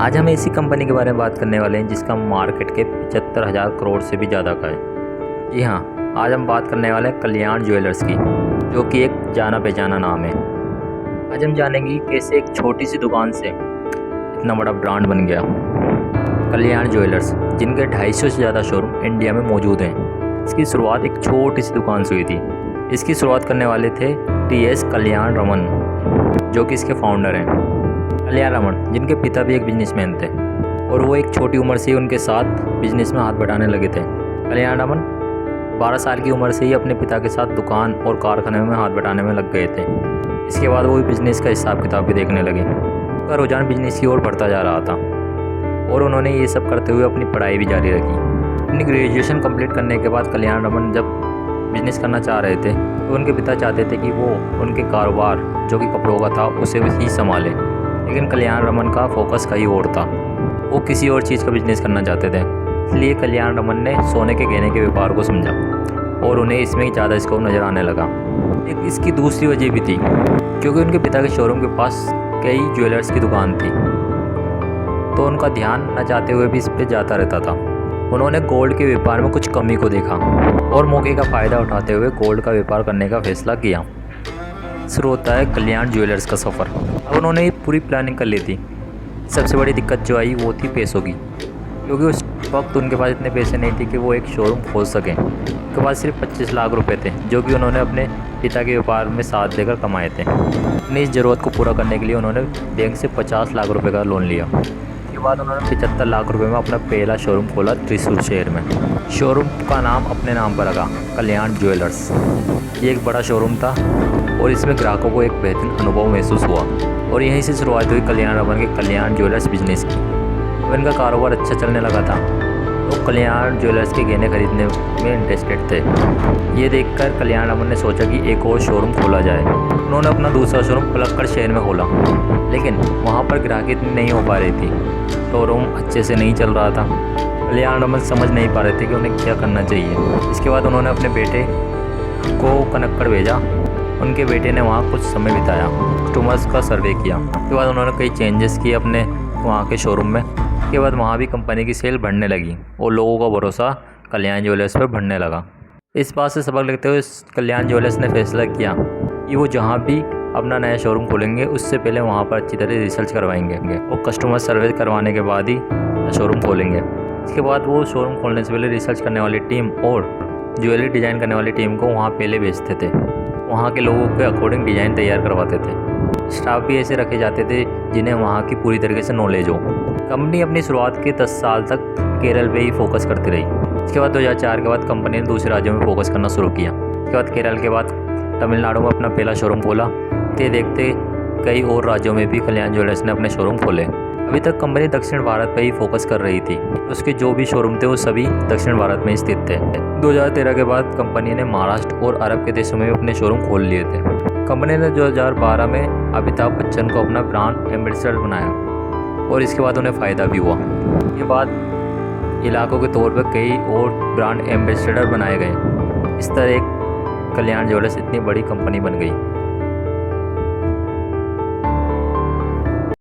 आज हम ऐसी कंपनी के बारे में बात करने वाले हैं जिसका मार्केट के 75,000 करोड़ से भी ज़्यादा का है। जी हाँ, आज हम बात करने वाले हैं कल्याण ज्वेलर्स की, जो कि एक जाना पहचाना नाम है। आज हम जानेंगे कि कैसे एक छोटी सी दुकान से इतना बड़ा ब्रांड बन गया कल्याण ज्वेलर्स, जिनके 250 से ज़्यादा शोरूम इंडिया में मौजूद हैं। इसकी शुरुआत एक छोटी सी दुकान से हुई थी। इसकी शुरुआत करने वाले थे टी.एस. कल्याण रमन, जो कि इसके फाउंडर हैं। कल्याण रमन, जिनके पिता भी एक बिजनेसमैन थे और वो एक छोटी उम्र से ही उनके साथ बिजनेस में हाथ बटाने लगे थे। कल्याण रमन 12 साल की उम्र से ही अपने पिता के साथ दुकान और कारखाने में हाथ बटाने में लग गए थे। इसके बाद वो बिजनेस का हिसाब किताब भी देखने लगे। उनका रुझान बिजनेस की ओर बढ़ता जा रहा था और उन्होंने ये सब करते हुए अपनी पढ़ाई भी जारी रखी। अपनी ग्रेजुएशन कंप्लीट करने के बाद कल्याण रमन जब बिजनेस करना चाह रहे थे तो उनके पिता चाहते थे कि वो उनके कारोबार जो कि कपड़ों का था उसे ही संभाले, लेकिन कल्याण रमन का फोकस कहीं और था। वो किसी और चीज़ का बिजनेस करना चाहते थे। इसलिए कल्याण रमन ने सोने के गहने के व्यापार को समझा और उन्हें इसमें ज़्यादा स्कोप नज़र आने लगा। एक इसकी दूसरी वजह भी थी, क्योंकि उनके पिता के शोरूम के पास कई ज्वेलर्स की दुकान थी, तो उनका ध्यान न चाहते हुए भी इस पर जाता रहता था। उन्होंने गोल्ड के व्यापार में कुछ कमी को देखा और मौके का फ़ायदा उठाते हुए गोल्ड का व्यापार करने का फैसला किया। शुरू होता है कल्याण ज्वेलर्स का सफ़र। अब उन्होंने पूरी प्लानिंग कर ली थी। सबसे बड़ी दिक्कत जो आई वो थी पैसों की, क्योंकि उस वक्त उनके पास इतने पैसे नहीं थे कि वो एक शोरूम खोल सकें। उनके पास सिर्फ 25 लाख रुपए थे, जो कि उन्होंने अपने पिता के व्यापार में साथ देकर कमाए थे। अपनी इस ज़रूरत को पूरा करने के लिए उन्होंने बैंक से 50 लाख रुपये का लोन लिया। उसके बाद उन्होंने 75 लाख रुपये में अपना पहला शोरूम खोला त्रिशूर शहर में। शोरूम का नाम अपने नाम पर रखा, कल्याण ज्वेलर्स। ये एक बड़ा शोरूम था और इसमें ग्राहकों को एक बेहतरीन अनुभव महसूस हुआ और यहीं से शुरुआत हुई कल्याण रमन के कल्याण ज्वेलर्स बिजनेस की। जब इनका कारोबार अच्छा चलने लगा था तो कल्याण ज्वेलर्स के गहने खरीदने में इंटरेस्टेड थे। ये देखकर कल्याण रमन ने सोचा कि एक और शोरूम खोला जाए। उन्होंने अपना दूसरा शोरूम पलक्कड़ शहर में खोला, लेकिन वहाँ पर ग्राहकी इतनी नहीं हो पा रही थी। शोरूम अच्छे से नहीं चल रहा था। कल्याण रमन समझ नहीं पा रहे थे कि उन्हें क्या करना चाहिए। इसके बाद उन्होंने अपने बेटे को कनक्कड़ भेजा। उनके बेटे ने वहाँ कुछ समय बिताया, कस्टमर्स का सर्वे किया। उसके बाद उन्होंने कई चेंजेस किए अपने वहाँ के शोरूम में। उसके बाद वहाँ भी कंपनी की सेल बढ़ने लगी और लोगों का भरोसा कल्याण ज्वेलर्स पर बढ़ने लगा। इस बात से सबक लेते हुए कल्याण ज्वेलर्स ने फैसला किया कि वो जहाँ भी अपना नया शोरूम खोलेंगे उससे पहले वहाँ पर अच्छी तरह रिसर्च करवाएंगे और कस्टमर सर्वे करवाने के बाद ही शोरूम खोलेंगे। इसके बाद वो शोरूम खोलने से पहले रिसर्च करने वाली टीम और ज्वेलरी डिज़ाइन करने वाली टीम को वहाँ पहले भेजते थे। वहाँ के लोगों के अकॉर्डिंग डिज़ाइन तैयार करवाते थे। स्टाफ भी ऐसे रखे जाते थे जिन्हें वहाँ की पूरी तरीके से नॉलेज हो। कंपनी अपनी शुरुआत के 10 साल तक केरल पे ही फोकस करती रही। इसके बाद 2004 के बाद कंपनी ने दूसरे राज्यों में फोकस करना शुरू किया। इसके बाद केरल के बाद तमिलनाडु में अपना पहला शोरूम खोला। देखते देखते कई और राज्यों में भी कल्याण ज्वेलर्स ने अपने शोरूम खोले। अभी तक कंपनी दक्षिण भारत पर ही फोकस कर रही थी। उसके जो भी शोरूम थे वो सभी दक्षिण भारत में स्थित थे। 2013 के बाद कंपनी ने महाराष्ट्र और अरब के देशों में भी अपने शोरूम खोल लिए थे। कंपनी ने 2012 में अमिताभ बच्चन को अपना ब्रांड एम्बेसडर बनाया और इसके बाद उन्हें फ़ायदा भी हुआ। इसके बाद इलाकों के तौर पर कई और ब्रांड एम्बेसडर बनाए गए। इस तरह कल्याण ज्वेलर्स इतनी बड़ी कंपनी बन गई।